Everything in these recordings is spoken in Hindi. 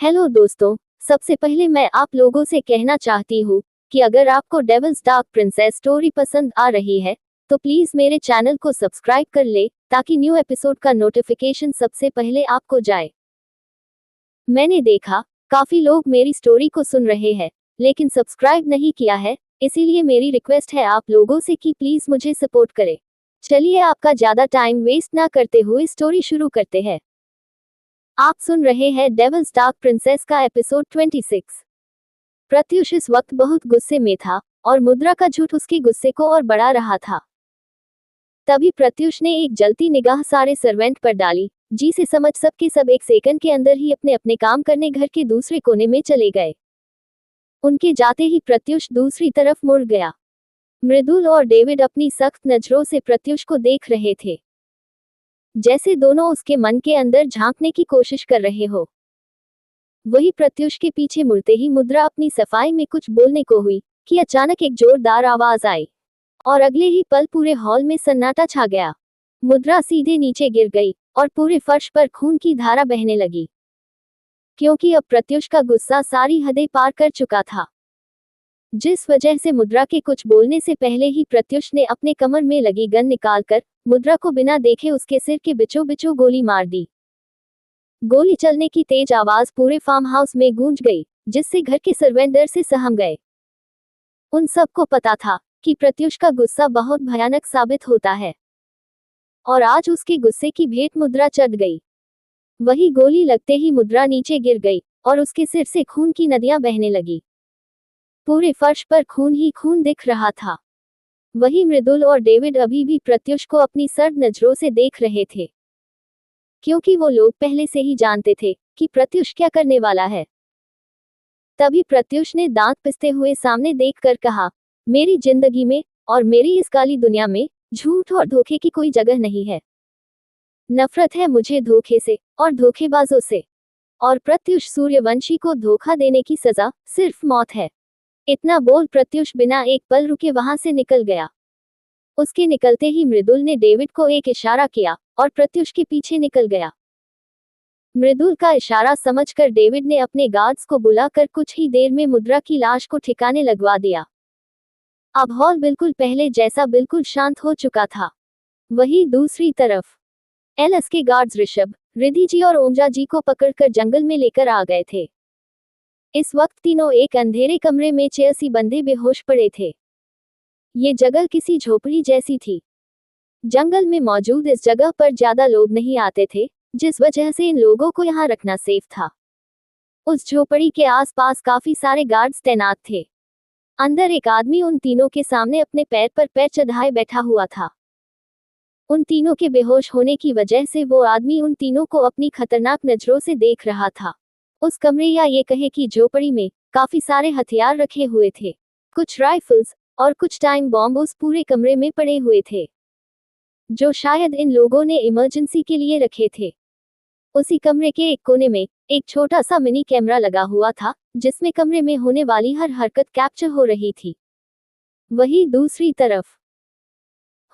हेलो दोस्तों, सबसे पहले मैं आप लोगों से कहना चाहती हूँ कि अगर आपको डेविल्स डार्क प्रिंसेस स्टोरी पसंद आ रही है तो प्लीज मेरे चैनल को सब्सक्राइब कर ले ताकि न्यू एपिसोड का नोटिफिकेशन सबसे पहले आपको जाए। मैंने देखा काफी लोग मेरी स्टोरी को सुन रहे हैं लेकिन सब्सक्राइब नहीं किया है, इसीलिए मेरी रिक्वेस्ट है आप लोगों से कि प्लीज मुझे सपोर्ट करें। चलिए आपका ज्यादा टाइम वेस्ट ना करते हुए स्टोरी शुरू करते हैं। आप सुन रहे हैं डेविल्स डार्क प्रिंसेस का एपिसोड 26। प्रत्युष इस वक्त बहुत गुस्से में था और मुद्रा का झूठ उसके गुस्से को और बढ़ा रहा था। तभी प्रत्युष ने एक जलती निगाह सारे सर्वेंट पर डाली, जिसे समझ सबके सब एक सेकंड के अंदर ही अपने अपने काम करने घर के दूसरे कोने में चले गए। उनके जाते ही प्रत्युष दूसरी तरफ मुड़ गया। मृदुल और डेविड अपनी सख्त नजरों से प्रत्युष को देख रहे थे, जैसे दोनों उसके मन के अंदर झांकने की कोशिश कर रहे हो। वही प्रत्युष के पीछे मुड़ते ही मुद्रा अपनी सफाई में कुछ बोलने को हुई कि अचानक एक जोरदार आवाज आई और अगले ही पल पूरे हॉल में सन्नाटा छा गया। मुद्रा सीधे नीचे गिर गई और पूरे फर्श पर खून की धारा बहने लगी, क्योंकि अब प्रत्युष का गुस्सा सारी हदें पार कर चुका था, जिस वजह से मुद्रा के कुछ बोलने से पहले ही प्रत्युष ने अपने कमर में लगी गन निकालकर मुद्रा को बिना देखे उसके सिर के बिचों बिचों गोली मार दी। गोली चलने की तेज आवाज पूरे फार्म हाउस में गूंज गई, जिससे घर के सर्वेंट डर से सहम गए। उन सबको पता था कि प्रत्युष का गुस्सा बहुत भयानक साबित होता है और आज उसके गुस्से की भेंट मुद्रा चढ़ गई। वही गोली लगते ही मुद्रा नीचे गिर गई और उसके सिर से खून की नदियां बहने लगी। पूरे फर्श पर खून ही खून दिख रहा था। वही मृदुल और डेविड अभी भी प्रत्युष को अपनी सर्द नजरों से देख रहे थे, क्योंकि वो लोग पहले से ही जानते थे कि प्रत्युष क्या करने वाला है। तभी प्रत्युष ने दांत पिसते हुए सामने देखकर कहा, मेरी जिंदगी में और मेरी इस काली दुनिया में झूठ और धोखे की कोई जगह नहीं है। नफरत है मुझे धोखे से और धोखेबाजों से, और प्रत्युष सूर्यवंशी को धोखा देने की सजा सिर्फ मौत है। इतना बोल प्रत्युष बिना एक पल रुके वहां से निकल गया। उसके निकलते ही मृदुल ने डेविड को एक इशारा किया और प्रत्युष के पीछे निकल गया। मृदुल का इशारा समझकर डेविड ने अपने गार्ड्स को बुलाकर कुछ ही देर में मुद्रा की लाश को ठिकाने लगवा दिया। अब हॉल बिल्कुल पहले जैसा बिल्कुल शांत हो चुका था। वहीं दूसरी तरफ एलएस के गार्ड्स ऋषभ, रिद्धि जी और ओमजा जी को पकड़कर जंगल में लेकर आ गए थे। इस वक्त तीनों एक अंधेरे कमरे में चेयसी बंधे बेहोश पड़े थे। ये जगह किसी झोपड़ी जैसी थी। जंगल में मौजूद इस जगह पर ज्यादा लोग नहीं आते थे, जिस वजह से इन लोगों को यहाँ रखना सेफ था। उस झोपड़ी के आसपास काफी सारे गार्ड्स तैनात थे। अंदर एक आदमी उन तीनों के सामने अपने पैर पर पैर चढ़ाए बैठा हुआ था। उन तीनों के बेहोश होने की वजह से वो आदमी उन तीनों को अपनी खतरनाक नजरों से देख रहा था। उस कमरे या ये कहे कि झोपड़ी में काफी सारे हथियार रखे हुए थे। कुछ राइफल्स और कुछ टाइम बॉम्ब उस पूरे कमरे में पड़े हुए थे, जो शायद इन लोगों ने इमरजेंसी के लिए रखे थे। उसी कमरे के एक कोने में एक छोटा सा मिनी कैमरा लगा हुआ था, जिसमें कमरे में होने वाली हर हरकत कैप्चर हो रही थी। वहीं दूसरी तरफ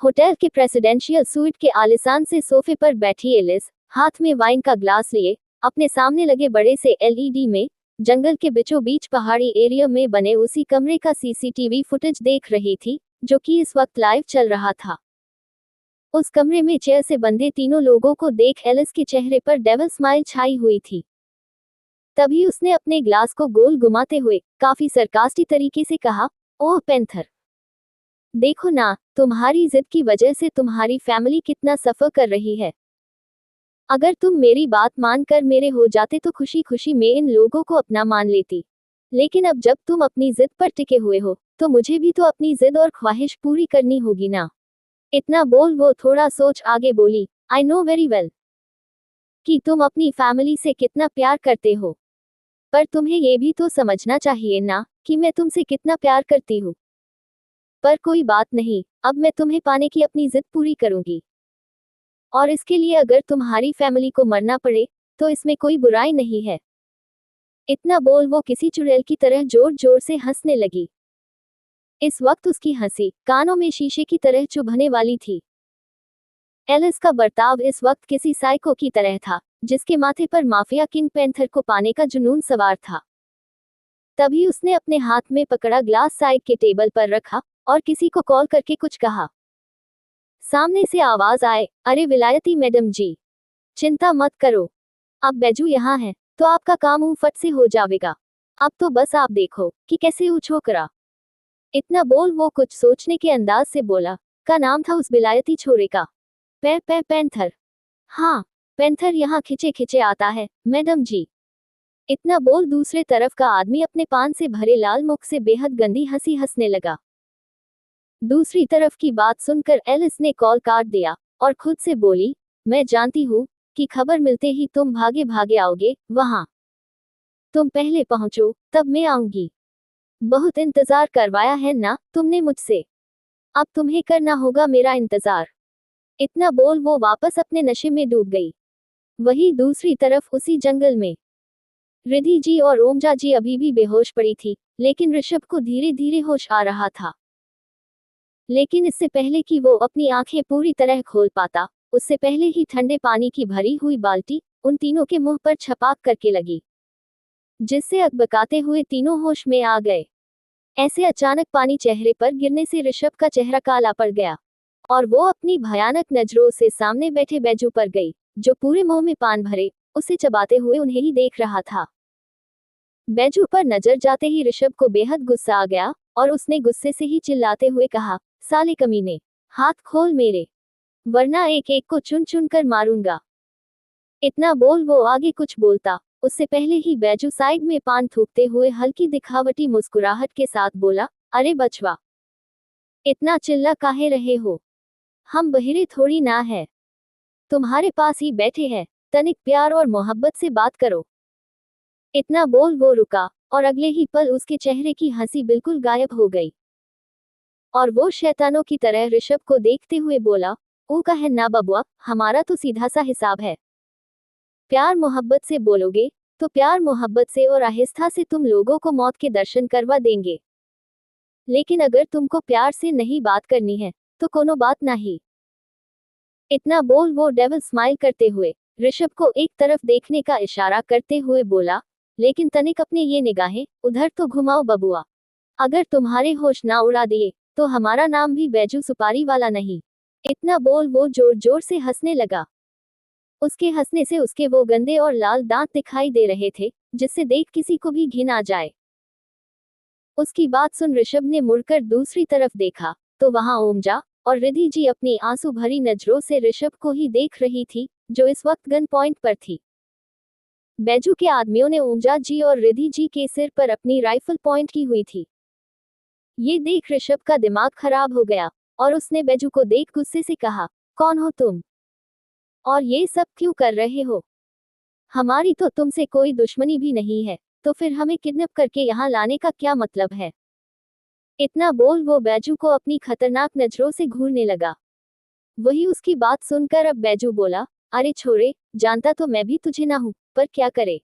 होटल के प्रेसिडेंशियल स्वीट के आलिशान से सोफे पर बैठी एलिस, हाथ में वाइन का ग्लास लिए अपने सामने लगे बड़े से एलईडी में जंगल के बीचों बीच पहाड़ी एरिया में बने उसी कमरे का सीसीटीवी फुटेज देख रही थी, जो कि इस वक्त लाइव चल रहा था। उस कमरे में चेयर से बंधे तीनों लोगों को देख एलिस के चेहरे पर डेविल स्माइल छाई हुई थी। तभी उसने अपने ग्लास को गोल घुमाते हुए काफी सरकास्टिक तरीके से कहा, ओह पेंथर, देखो ना, तुम्हारी जिद की वजह से तुम्हारी फैमिली कितना सफर कर रही है। अगर तुम मेरी बात मानकर मेरे हो जाते तो खुशी खुशी में इन लोगों को अपना मान लेती, लेकिन अब जब तुम अपनी जिद पर टिके हुए हो तो मुझे भी तो अपनी जिद और ख्वाहिश पूरी करनी होगी ना। इतना बोल वो थोड़ा सोच आगे बोली, आई नो वेरी वेल कि तुम अपनी फैमिली से कितना प्यार करते हो, पर तुम्हें ये भी तो समझना चाहिए ना कि मैं तुमसे कितना प्यार करती हूँ। पर कोई बात नहीं, अब मैं तुम्हें पाने की अपनी जिद पूरी करूंगी, और इसके लिए अगर तुम्हारी फैमिली को मरना पड़े तो इसमें कोई बुराई नहीं है। इतना बोल वो किसी चुड़ैल की तरह जोर जोर से हंसने लगी। इस वक्त उसकी हंसी कानों में शीशे की तरह चुभने वाली थी। एलिस का बर्ताव इस वक्त किसी साइको की तरह था, जिसके माथे पर माफिया किंग पैंथर को पाने का जुनून सवार था। तभी उसने अपने हाथ में पकड़ा ग्लास साइड के टेबल पर रखा और किसी को कॉल करके कुछ कहा। सामने से आवाज आए, अरे विलायती मैडम जी, चिंता मत करो, अब बैजू यहाँ है तो आपका काम ऊं फट से हो जाएगा। अब तो बस आप देखो कि कैसे ऊ छोकरा। इतना बोल वो कुछ सोचने के अंदाज से बोला, का नाम था उस विलायती छोरे का? पैंथर। हाँ, पैंथर यहाँ खिंचे खिंचे आता है मैडम जी। इतना बोल दूसरे तरफ का आदमी अपने पान से भरे लाल मुख से बेहद गंदी हंसी हंसने लगा। दूसरी तरफ की बात सुनकर एलिस ने कॉल काट दिया और खुद से बोली, मैं जानती हूँ कि खबर मिलते ही तुम भागे भागे आओगे वहां। तुम पहले पहुंचो तब मैं आऊंगी। बहुत इंतजार करवाया है ना तुमने मुझसे, अब तुम्हें करना होगा मेरा इंतजार। इतना बोल वो वापस अपने नशे में डूब गई। वहीं दूसरी तरफ उसी जंगल में रिद्धि जी और ओमजा जी अभी भी बेहोश पड़ी थी, लेकिन ऋषभ को धीरे धीरे होश आ रहा था। लेकिन इससे पहले कि वो अपनी आंखें पूरी तरह खोल पाता, उससे पहले ही ठंडे पानी की भरी हुई बाल्टी उन तीनों के मुंह पर छपाक करके लगी, जिससे अकबकाते हुए तीनों होश में आ गए। ऐसे अचानक पानी चेहरे पर गिरने से ऋषभ का चेहरा काला पड़ गया और वो अपनी भयानक नजरों से सामने बैठे बैजू पर गई, जो पूरे मुंह में पान भरे उसे चबाते हुए उन्हें ही देख रहा था। बैजू पर नजर जाते ही ऋषभ को बेहद गुस्सा आ गया और उसने गुस्से से ही चिल्लाते हुए कहा, साले कमीने, हाथ खोल मेरे, वरना एक एक को चुन चुन कर मारूंगा। इतना बोल वो आगे कुछ बोलता, उससे पहले ही बैजू साइड में पान थूकते हुए हल्की दिखावटी मुस्कुराहट के साथ बोला, अरे बचवा, इतना चिल्ला काहे रहे हो? हम बहिरे थोड़ी ना है, तुम्हारे पास ही बैठे हैं, तनिक प्यार और मोहब्बत से बात करो। इतना बोल वो रुका और अगले ही पल उसके चेहरे की हंसी बिल्कुल गायब हो गई और वो शैतानों की तरह ऋषभ को देखते हुए बोला, ओ कहे ना बबुआ, हमारा तो सीधा सा हिसाब है। प्यार मोहब्बत से बोलोगे तो प्यार मोहब्बत से और आहिस्ता से तुम लोगों को मौत के दर्शन करवा देंगे, लेकिन अगर तुमको प्यार से नहीं बात करनी है तो कोनो बात नहीं। इतना बोल वो डेविल स्माइल करते हुए ऋषभ को एक तरफ देखने का इशारा करते हुए बोला, लेकिन तनिक अपने ये निगाहें उधर तो घुमाओ बबुआ, अगर तुम्हारे होश ना उड़ा दिए तो हमारा नाम भी बैजू सुपारी वाला नहीं। इतना बोल वो जोर जोर से हंसने लगा। उसके हंसने से उसके वो गंदे और लाल दांत दिखाई दे रहे थे, जिससे देख किसी को भी घिन आ जाए। उसकी बात सुन ऋषभ ने मुड़कर दूसरी तरफ देखा तो वहां ओमजा और रिद्धि जी अपनी आंसू भरी नजरों से ऋषभ को ही देख रही थी, जो इस वक्त गन पॉइंट पर थी। बैजू के आदमियों ने ओमजा जी और रिद्धि जी के सिर पर अपनी राइफल पॉइंट की हुई थी। ये देख ऋषभ का दिमाग खराब हो गया और उसने बैजू को देख गुस्से से कहा, कौन हो तुम और ये सब क्यों कर रहे हो? हमारी तो तुमसे कोई दुश्मनी भी नहीं है, तो फिर हमें किडनैप करके यहाँ लाने का क्या मतलब है? इतना बोल वो बैजू को अपनी खतरनाक नजरों से घूरने लगा। वही उसकी बात सुनकर अब बैजू बोला, अरे छोरे, जानता तो मैं भी तुझे ना हूं, पर क्या करे,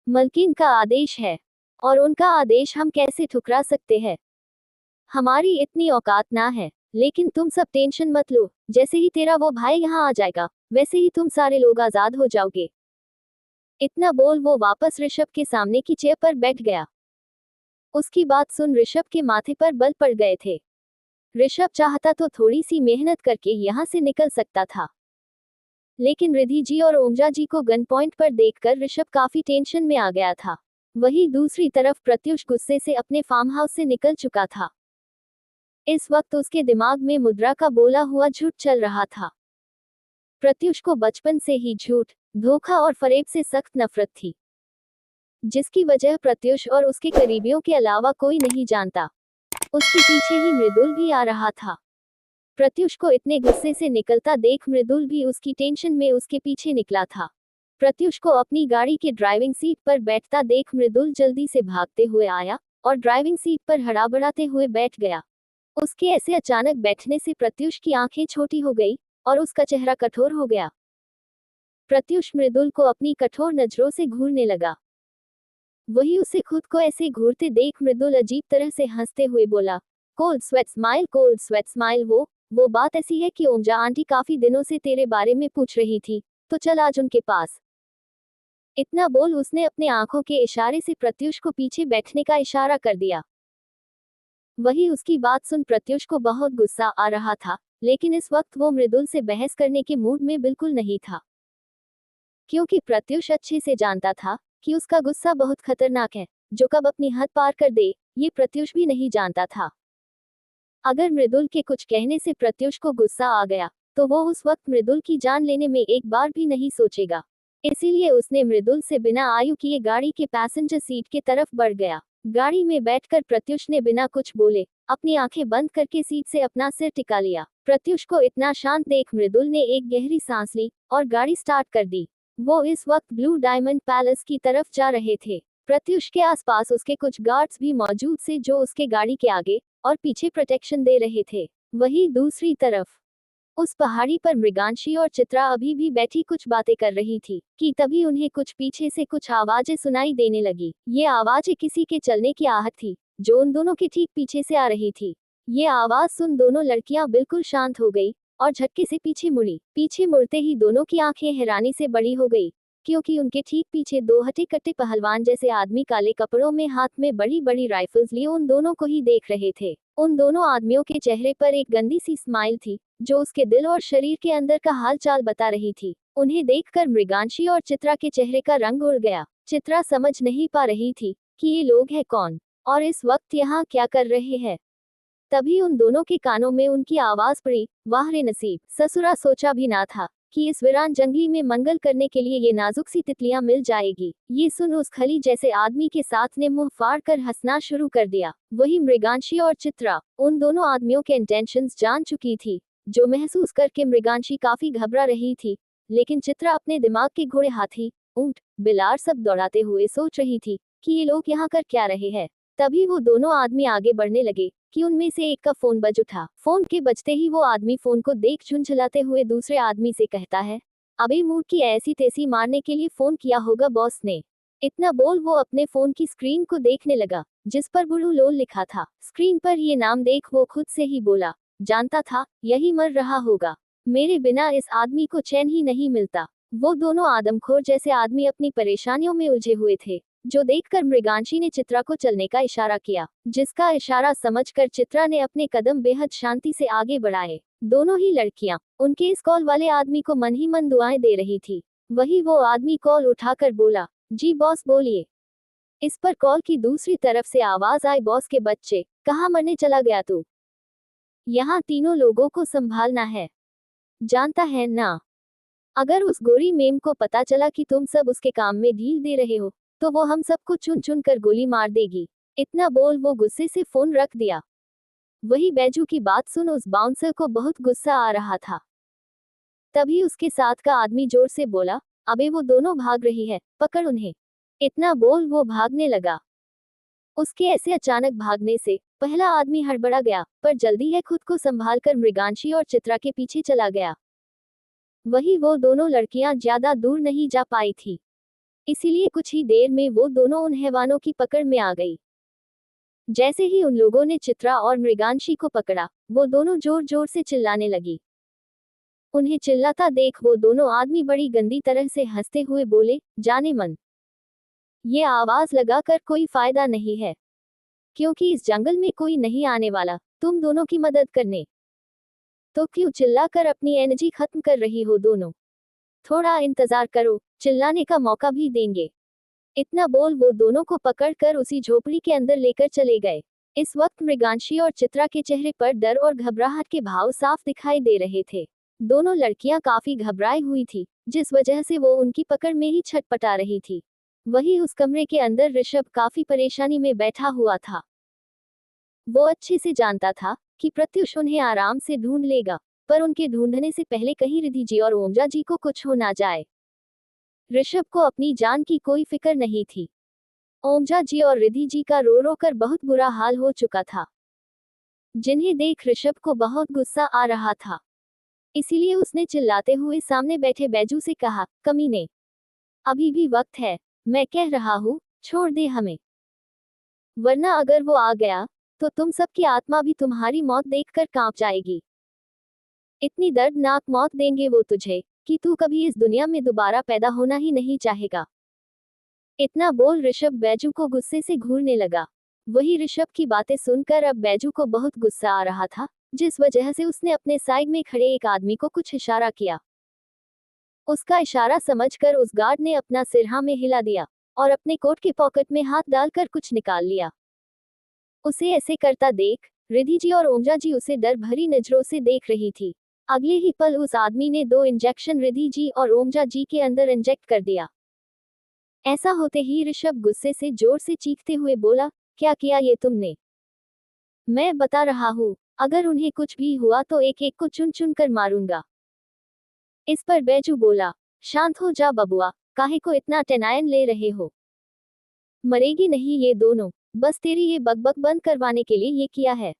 मलकिन का आदेश है और उनका आदेश हम कैसे ठुकरा सकते हैं? हमारी इतनी औकात ना है, लेकिन तुम सब टेंशन मत लो, जैसे ही तेरा वो भाई यहाँ आ जाएगा वैसे ही तुम सारे लोग आजाद हो जाओगे। इतना बोल वो वापस ऋषभ के सामने की चेयर पर बैठ गया। उसकी बात सुन ऋषभ के माथे पर बल पड़ गए थे। ऋषभ चाहता तो थोड़ी सी मेहनत करके यहाँ से निकल सकता था, लेकिन रिद्धि जी और ओमजा जी को गन पॉइंट पर देखकर ऋषभ काफी टेंशन में आ गया था। वहीं दूसरी तरफ प्रत्युष गुस्से से अपने फार्म हाउस से निकल चुका था। इस वक्त उसके दिमाग में मुद्रा का बोला हुआ झूठ चल रहा था। प्रत्युष को बचपन से ही झूठ, धोखा और फरेब से सख्त नफरत थी, जिसकी वजह प्रत्युष और उसके करीबियों के अलावा कोई नहीं जानता। उसके पीछे ही मृदुल भी आ रहा था। प्रत्युष को इतने गुस्से से निकलता देख मृदुल भी उसकी टेंशन में उसके पीछे निकला था। प्रत्युष को अपनी गाड़ी के ड्राइविंग सीट पर बैठता देख मृदुल जल्दी से भागते हुए आया और ड्राइविंग सीट पर हड़बड़ाते हुए बैठ गया। उसके ऐसे अचानक बैठने से प्रत्युष की आंखें छोटी हो गई और उसका चेहरा कठोर हो गया। प्रत्युष मृदुल को अपनी कठोर नजरों से घूरने लगा। वही उसे खुद को ऐसे घूरते देख मृदुल अजीब तरह से हंसते हुए बोला, cold sweat smile, cold sweat smile. वो बात ऐसी है कि ओमजा आंटी काफी दिनों से तेरे बारे में पूछ रही थी, तो चल आज उनके पास। इतना बोल उसने अपने आंखों के इशारे से प्रत्युष को पीछे बैठने का इशारा कर दिया। वही उसकी बात सुन प्रत्युष को बहुत गुस्सा आ रहा था, लेकिन इस वक्त वो मृदुल से बहस करने के मूड में बिल्कुल नहीं था, क्योंकि प्रत्युष अच्छे से जानता था कि उसका गुस्सा बहुत खतरनाक है, जो कब अपनी हद पार कर दे, ये प्रत्युष भी नहीं जानता था। अगर मृदुल के कुछ कहने से प्रत्युष को गुस्सा आ गया, तो वो उस वक्त मृदुल की जान लेने में एक बार भी नहीं सोचेगा। इसीलिए उसने मृदुल से बिना आयु किए गाड़ी के पैसेंजर सीट की तरफ बढ़ गया। गाड़ी में बैठकर प्रत्युष ने बिना कुछ बोले अपनी आंखें बंद करके सीट से अपना सिर टिका लिया। प्रत्युष को इतना शांत देख मृदुल ने एक गहरी सांस ली और गाड़ी स्टार्ट कर दी। वो इस वक्त ब्लू डायमंड पैलेस की तरफ जा रहे थे। प्रत्युष के आसपास उसके कुछ गार्ड्स भी मौजूद थे, जो उसके गाड़ी के आगे और पीछे प्रोटेक्शन दे रहे थे। वहीं दूसरी तरफ उस पहाड़ी पर मृगांशी और चित्रा अभी भी बैठी कुछ बातें कर रही थी कि तभी उन्हें कुछ पीछे से कुछ आवाजें सुनाई देने लगी। ये आवाजें किसी के चलने की आहट थी, जो उन दोनों के ठीक पीछे से आ रही थी। ये आवाज सुन दोनों लड़कियां बिल्कुल शांत हो गई और झटके से पीछे मुड़ी। पीछे मुड़ते ही दोनों की आंखें हैरानी से बड़ी हो गई, क्योंकि उनके ठीक पीछे दो हटे कट्टे पहलवान जैसे आदमी काले कपड़ों में हाथ में बड़ी बड़ी राइफल्स लिए उन दोनों को ही देख रहे थे। उन दोनों आदमियों के चेहरे पर एक गंदी सी स्माइल थी, जो उसके दिल और शरीर के अंदर का हालचाल बता रही थी। उन्हें देखकर मृगांशी और चित्रा के चेहरे का रंग उड़ गया। चित्रा समझ नहीं पा रही थी कि ये लोग हैं कौन और इस वक्त यहाँ क्या कर रहे हैं। तभी उन दोनों के कानों में उनकी आवाज पड़ी, वाह रे नसीब, ससुरा सोचा भी ना था कि इस वीरान जंगली में मंगल करने के लिए ये नाजुक सी तितलियां मिल जाएगी। ये सुन उस खली जैसे आदमी के साथ ने मुंह फाड़ कर हंसना शुरू कर दिया। वही मृगांशी और चित्रा उन दोनों आदमियों के इंटेंशंस जान चुकी थी, जो महसूस करके मृगांशी काफी घबरा रही थी, लेकिन चित्रा अपने दिमाग के घोड़े हाथी, ऊंट, बिलार सब दौड़ाते हुए सोच रही थी कि ये लोग यहाँ कर क्या रहे हैं। तभी वो दोनों आदमी आगे बढ़ने लगे कि उनमें से एक का फोन बज उठा। फोन के बजते ही वो आदमी फोन को देख झुंझलाते हुए दूसरे आदमी से कहता है, अबे मूड की ऐसी तैसी मारने के लिए फोन किया होगा बॉस ने। इतना बोल वो अपने फोन की स्क्रीन को देखने लगा, जिस पर बुलू लोल लिखा था। स्क्रीन पर ये नाम देख वो खुद से ही बोला, जानता था यही मर रहा होगा, मेरे बिना इस आदमी को चैन ही नहीं मिलता। वो दोनों आदमखोर जैसे आदमी अपनी परेशानियों में उलझे हुए थे, जो देखकर मृगांशी ने चित्रा को चलने का इशारा किया, जिसका इशारा समझकर चित्रा ने अपने कदम बेहद शांति से आगे बढ़ाए। दोनों ही लड़कियां उनके इस कॉल वाले आदमी को मन ही मन दुआएं दे रही थी। वही वो आदमी कॉल उठाकर बोला, जी बॉस बोलिए। इस पर कॉल की दूसरी तरफ से आवाज आई, बॉस के बच्चे, कहाँ मरने चला गया तू? यहाँ तीनों लोगों को संभालना है, जानता है ना? अगर उस गोरी मेम को पता चला कि तुम सब उसके काम में ढील दे रहे हो, तो वो हम सबको चुन चुन कर गोली मार देगी। इतना बोल वो गुस्से से फोन रख दिया। वही बैजू की बात सुन उस बाउंसर को बहुत गुस्सा आ रहा था। तभी उसके साथ का आदमी जोर से बोला, अबे वो दोनों भाग रही है, पकड़ उन्हें। इतना बोल वो भागने लगा। उसके ऐसे अचानक भागने से पहला आदमी हड़बड़ा गया, पर जल्दी है खुद को संभालकर मृगांशी और चित्रा के पीछे चला गया। वही वो दोनों लड़कियां ज्यादा दूर नहीं जा पाई थी, इसीलिए कुछ ही देर में वो दोनों उन हैवानों की पकड़ में आ गई। जैसे ही उन लोगों ने चित्रा और मृगांशी को पकड़ा, वो दोनों जोर जोर से चिल्लाने लगी। उन्हें चिल्लाता देख वो दोनों आदमी बड़ी गंदी तरह से हंसते हुए बोले, जाने मन, ये आवाज लगाकर कोई फायदा नहीं है, क्योंकि इस जंगल में कोई नहीं आने वाला तुम दोनों की मदद करने। तो क्यों चिल्लाकर अपनी एनर्जी खत्म कर रही हो दोनों? थोड़ा इंतजार करो, चिल्लाने का मौका भी देंगे। इतना बोल वो दोनों को पकड़कर उसी झोपड़ी के अंदर लेकर चले गए। इस वक्त मृगांशी और चित्रा के चेहरे पर डर और घबराहट के भाव साफ दिखाई दे रहे थे। दोनों लड़कियां काफी घबराई हुई थी, जिस वजह से वो उनकी पकड़ में ही छटपटा रही थी। वही उस कमरे के अंदर ऋषभ काफी परेशानी में बैठा हुआ था। वो अच्छे से जानता था कि प्रत्युष उन्हें आराम से ढूंढ लेगा, पर उनके ढूंढने से पहले कहीं रिद्धि जी और ओमजा जी को कुछ हो ना जाए। ऋषभ को अपनी जान की कोई फिक्र नहीं थी। ओमजा जी और रिद्धि जी का रो रो कर बहुत बुरा हाल हो चुका था, जिन्हें देख ऋषभ को बहुत गुस्सा आ रहा था। इसीलिए उसने चिल्लाते हुए सामने बैठे बैजू से कहा, कमीने, अभी भी वक्त है, मैं कह रहा हूँ छोड़ दे हमें, वरना अगर वो आ गया तो तुम सबकी आत्मा भी तुम्हारी मौत देखकर कांप जाएगी। इतनी दर्दनाक मौत देंगे वो तुझे कि तू कभी इस दुनिया में दोबारा पैदा होना ही नहीं चाहेगा। इतना बोल ऋषभ बैजू को गुस्से से घूरने लगा। वही ऋषभ की बातें सुनकर अब बैजू को बहुत गुस्सा आ रहा था, जिस वजह से उसने अपने साइड में खड़े एक आदमी को कुछ इशारा किया। उसका इशारा समझकर उस गार्ड ने अपना सिर हाँ में हिला दिया और अपने कोट के पॉकेट में हाथ डालकर कुछ निकाल लिया। उसे ऐसे करता देख रिद्धि जी और ओमजा जी उसे डर भरी नजरों से देख रही थी। अगले ही पल उस आदमी ने 2 इंजेक्शन रिद्धि जी और ओमजा जी के अंदर इंजेक्ट कर दिया। ऐसा होते ही ऋषभ गुस्से से जोर से चीखते हुए बोला, क्या किया ये तुमने? मैं बता रहा हूँ, अगर उन्हें कुछ भी हुआ तो एक एक को चुन चुन कर मारूंगा। इस पर बैजू बोला, शांत हो जा बबुआ, काहे को इतना टेनायन ले रहे हो? मरेगी नहीं ये दोनों, बस तेरी ये बकबक बंद करवाने के लिए ये किया है।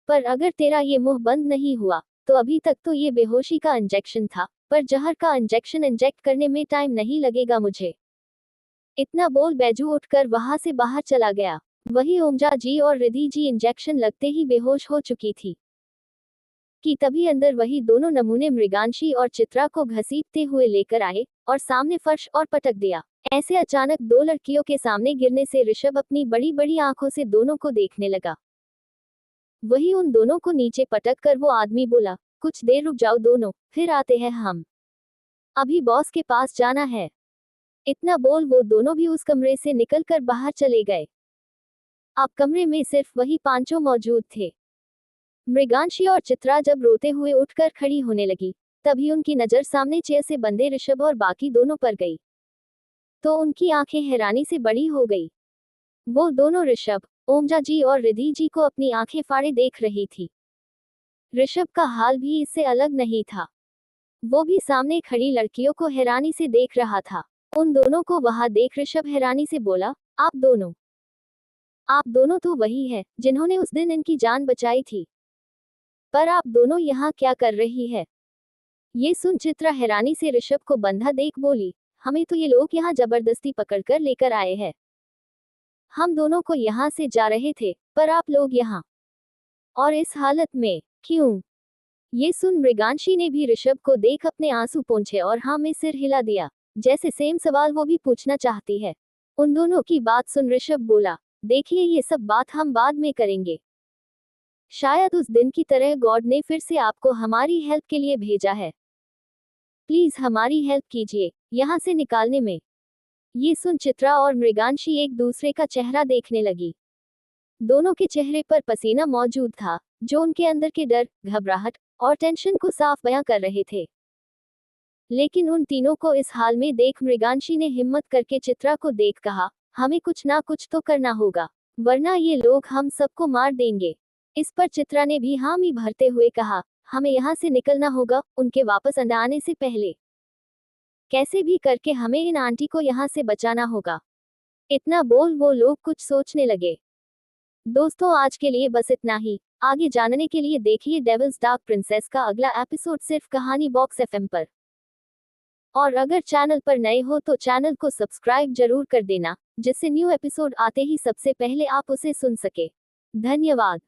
पर अगर तेरा ये मुंह बंद नहीं हुआ तो अभी तक तो ये बेहोशी का इंजेक्शन था, पर जहर का इंजेक्शन इंजेक्ट करने में टाइम नहीं लगेगा मुझे। इतना बोल बैजू उठकर वहां से बाहर चला गया। वही ओमजा जी और रिद्धि जी इंजेक्शन लगते ही बेहोश हो चुकी थी कि तभी अंदर वही दोनों नमूने मृगांशी और चित्रा को घसीटते हुए लेकर आए और सामने फर्श और पटक दिया। ऐसे अचानक 2 लड़कियों के सामने गिरने से ऋषभ अपनी बड़ी बड़ी आंखों से दोनों को देखने लगा। वही उन दोनों को नीचे पटक कर वो आदमी बोला, कुछ देर रुक जाओ दोनों, फिर आते हैं हम। अभी बॉस के पास जाना है। इतना बोल वो दोनों भी उस कमरे से निकलकर बाहर चले गए। अब कमरे में सिर्फ वही पांचों मौजूद थे। मृगांशी और चित्रा जब रोते हुए उठकर खड़ी होने लगी, तभी उनकी नजर सामने चेयर से बंधे ऋषभ और बाकी दोनों पर गई। तो उनकी आंखें हैरानी से बड़ी हो गई। वो दोनों ऋषभ, ओमजा जी और रिद्धि जी को अपनी आंखें फाड़े देख रही थी। ऋषभ का हाल भी इससे अलग नहीं था। वो भी सामने खड़ी लड़कियों को हैरानी से देख रहा था। उन दोनों को वहां देख ऋषभ हैरानी से बोला, आप दोनों तो वही है जिन्होंने उस दिन इनकी जान बचाई थी। पर आप दोनों यहाँ क्या कर रही है? ये सुन चित्रा हैरानी से ऋषभ को बंधा देख बोली, हमें तो ये लोग यहाँ जबरदस्ती पकड़कर लेकर आए हैं। हम दोनों को यहाँ से जा रहे थे, पर आप लोग यहाँ और इस हालत में क्यों? ये सुन मृगांशी ने भी ऋषभ को देख अपने आंसू पोंछे और हाँ में सिर हिला दिया, जैसे सेम सवाल वो भी पूछना चाहती है। उन दोनों की बात सुन ऋषभ बोला, देखिए ये सब बात हम बाद में करेंगे। शायद उस दिन की तरह गॉड ने फिर से आपको हमारी हेल्प के लिए भेजा है। प्लीज हमारी हेल्प कीजिए यहाँ से निकालने में। ये सुन चित्रा और मृगांशी एक दूसरे का चेहरा देखने लगी। दोनों के चेहरे पर पसीना मौजूद था, जो उनके अंदर के डर, घबराहट और टेंशन को साफ बयां कर रहे थे। लेकिन उन तीनों को इस हाल में देख मृगांशी ने हिम्मत करके चित्रा को देख कहा, हमें कुछ ना कुछ तो करना होगा, वरना ये लोग हम सबको मार देंगे। इस पर चित्रा ने भी हामी भरते हुए कहा, हमें यहाँ से निकलना होगा, उनके वापस अंडा आने से पहले। कैसे भी करके हमें इन आंटी को यहाँ से बचाना होगा। इतना बोल वो लोग कुछ सोचने लगे। दोस्तों आज के लिए बस इतना ही। आगे जानने के लिए देखिए डेविल्स डार्क प्रिंसेस का अगला एपिसोड सिर्फ कहानी बॉक्स एफएम पर। और अगर चैनल पर नए हो तो चैनल को सब्सक्राइब जरूर कर देना, जिससे न्यू एपिसोड आते ही सबसे पहले आप उसे सुन सके। धन्यवाद।